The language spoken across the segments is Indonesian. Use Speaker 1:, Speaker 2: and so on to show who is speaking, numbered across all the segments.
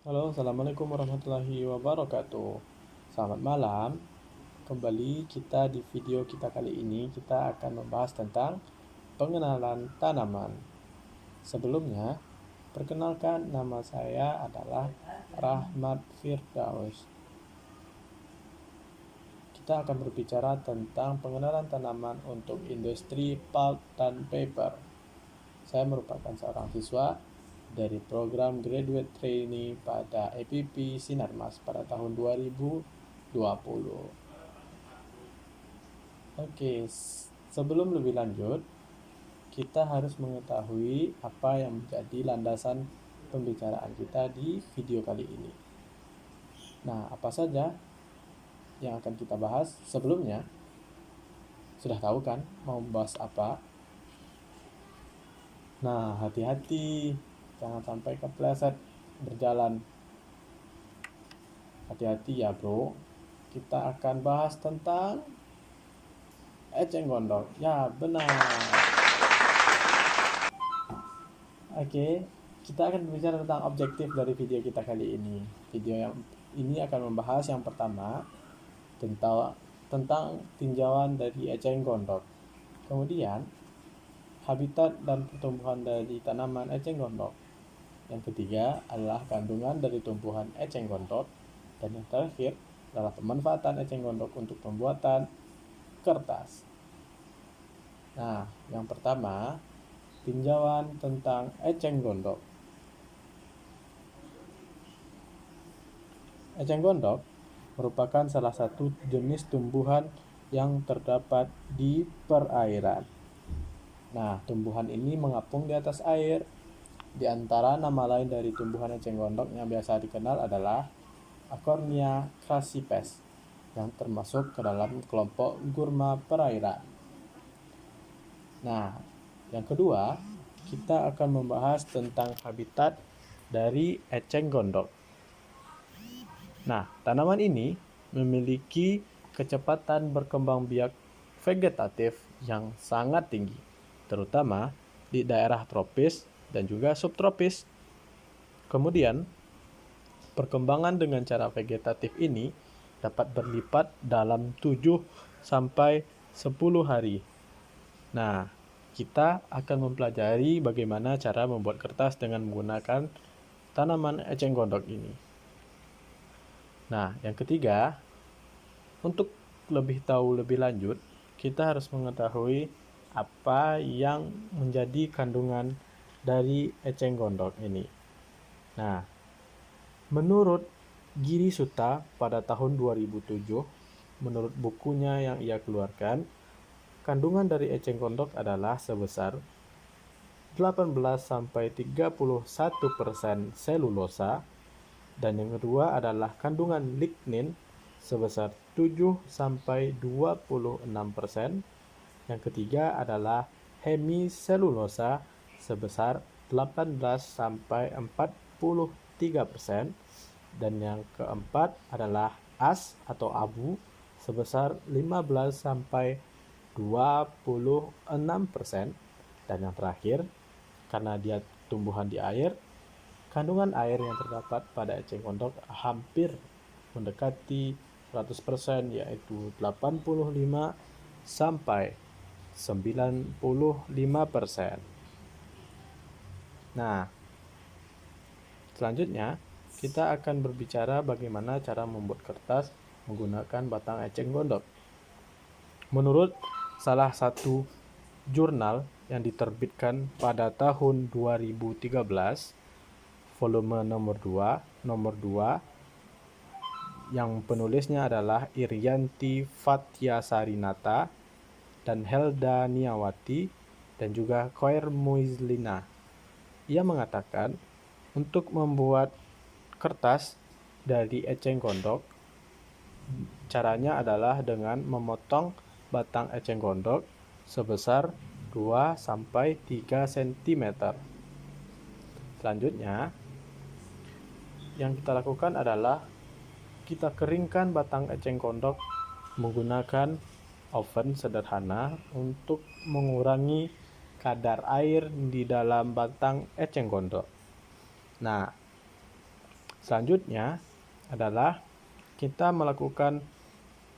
Speaker 1: Halo, Assalamualaikum warahmatullahi wabarakatuh. Selamat malam. Kembali kita di video kita kali ini, kita akan membahas tentang pengenalan tanaman. Sebelumnya, perkenalkan nama saya adalah Rahmat Firdaus. Kita akan berbicara tentang pengenalan tanaman untuk industri pulp dan paper. Saya merupakan seorang siswa dari program Graduate Trainee pada EPP Sinarmas pada tahun 2020. Oke, sebelum lebih lanjut, kita harus mengetahui apa yang menjadi landasan pembicaraan kita di video kali ini. Nah, apa saja yang akan kita bahas sebelumnya? Sudah tahu kan mau membahas apa? Nah, hati-hati, jangan sampai kepleset berjalan. Hati-hati ya bro, kita akan bahas tentang eceng gondok. Ya benar. Oke, kita akan berbicara tentang objektif dari video kita kali ini. Video yang ini akan membahas yang pertama tentang tinjauan dari eceng gondok. Kemudian habitat dan pertumbuhan dari tanaman eceng gondok. Yang ketiga adalah kandungan dari tumbuhan eceng gondok. Dan yang terakhir adalah pemanfaatan eceng gondok untuk pembuatan kertas. Nah, yang pertama, tinjauan tentang eceng gondok. Eceng gondok merupakan salah satu jenis tumbuhan yang terdapat di perairan. Nah, tumbuhan ini mengapung di atas air. Di antara nama lain dari tumbuhan eceng gondok yang biasa dikenal adalah Acornia crassipes yang termasuk ke dalam kelompok gurma perairan. Nah, yang kedua, kita akan membahas tentang habitat dari eceng gondok. Nah, tanaman ini memiliki kecepatan berkembang biak vegetatif yang sangat tinggi, terutama di daerah tropis dan juga subtropis. Kemudian, perkembangan dengan cara vegetatif ini dapat berlipat dalam 7 sampai 10 hari. Nah, kita akan mempelajari bagaimana cara membuat kertas dengan menggunakan tanaman eceng gondok ini. Nah, yang ketiga, untuk lebih tahu lebih lanjut, kita harus mengetahui apa yang menjadi kandungan dari eceng gondok ini. Nah, menurut Giri Sutta pada tahun 2007, menurut bukunya yang ia keluarkan, kandungan dari eceng gondok adalah sebesar 18-31% selulosa, dan yang kedua adalah kandungan lignin sebesar 7-26%. Yang ketiga adalah hemiselulosa sebesar 18-43%. Dan yang keempat adalah as atau abu sebesar 15-26%. Dan yang terakhir, karena dia tumbuhan di air, kandungan air yang terdapat pada eceng gondok hampir mendekati 100%, yaitu 85 sampai 95%. Nah, selanjutnya kita akan berbicara bagaimana cara membuat kertas menggunakan batang eceng gondok. Menurut salah satu jurnal yang diterbitkan pada tahun 2013, volume nomor 2 yang penulisnya adalah Irianti Fatyasarinata dan Helda Niawati dan juga Koir Muizlina. Ia mengatakan untuk membuat kertas dari eceng gondok, caranya adalah dengan memotong batang eceng gondok sebesar 2-3 cm. Selanjutnya, yang kita lakukan adalah kita keringkan batang eceng gondok menggunakan oven sederhana untuk mengurangi kadar air di dalam batang eceng gondok. Nah, Selanjutnya adalah kita melakukan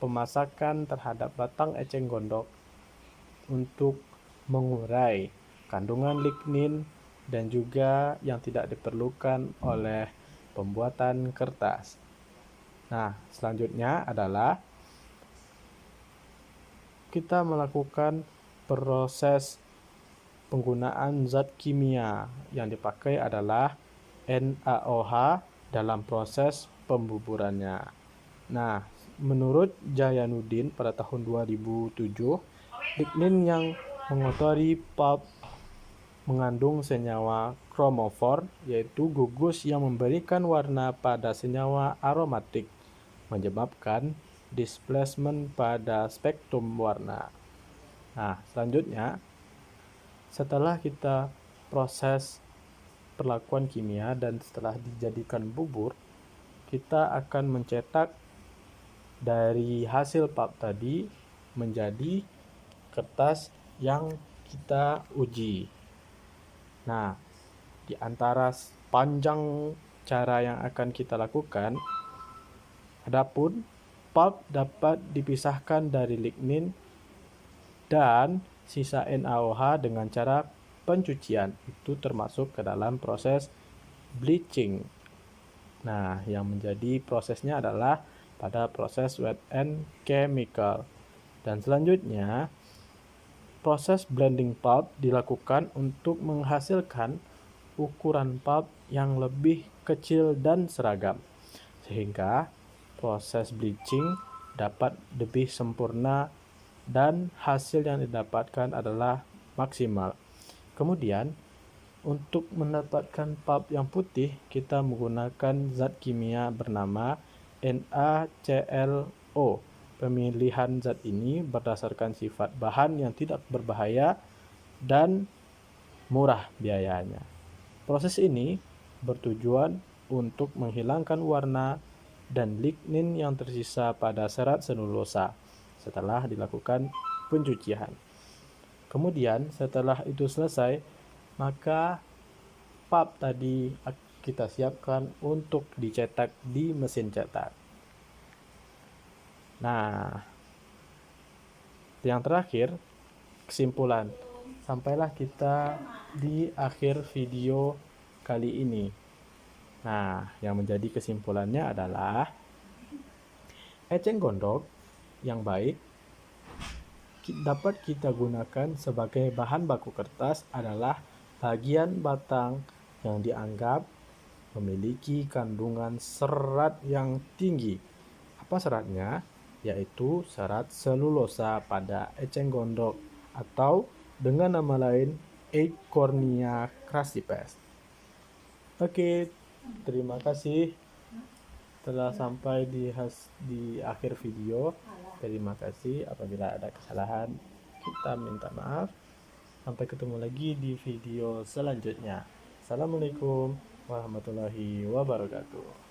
Speaker 1: pemasakan terhadap batang eceng gondok untuk mengurai kandungan lignin dan juga yang tidak diperlukan oleh pembuatan kertas. Nah, selanjutnya adalah kita melakukan proses penggunaan zat kimia. Yang dipakai adalah NaOH dalam proses pembuburannya. Nah, menurut Jayanuddin pada tahun 2007, lignin yang mengotori pulp mengandung senyawa kromofor, yaitu gugus yang memberikan warna pada senyawa aromatik, menyebabkan displacement pada spektrum warna. Nah, selanjutnya, setelah kita proses perlakuan kimia dan setelah dijadikan bubur, kita akan mencetak dari hasil pulp tadi menjadi kertas yang kita uji. Nah, di antara panjang cara yang akan kita lakukan, adapun pulp dapat dipisahkan dari lignin dan sisa NaOH dengan cara pencucian. Itu termasuk ke dalam proses bleaching. Nah, yang menjadi prosesnya adalah pada proses wet and chemical. Dan selanjutnya, proses blending pulp dilakukan untuk menghasilkan ukuran pulp yang lebih kecil dan seragam, sehingga proses bleaching dapat lebih sempurna dan hasil yang didapatkan adalah maksimal. Kemudian, untuk mendapatkan pulp yang putih, kita menggunakan zat kimia bernama NaClO. Pemilihan zat ini berdasarkan sifat bahan yang tidak berbahaya dan murah biayanya. Proses ini bertujuan untuk menghilangkan warna dan lignin yang tersisa pada serat selulosa setelah dilakukan pencucian. Kemudian setelah itu selesai, maka pulp tadi kita siapkan untuk dicetak di mesin cetak. Nah, yang terakhir, kesimpulan. Sampailah kita di akhir video kali ini. Nah, yang menjadi kesimpulannya adalah eceng gondok yang baik dapat kita gunakan sebagai bahan baku kertas adalah bagian batang yang dianggap memiliki kandungan serat yang tinggi. Apa seratnya? Yaitu serat selulosa pada eceng gondok atau dengan nama lain Eichhornia crassipes. Oke, terima kasih telah sampai di akhir video. Terima kasih. Apabila ada kesalahan, kita minta maaf. Sampai ketemu lagi di video selanjutnya. Assalamualaikum warahmatullahi wabarakatuh.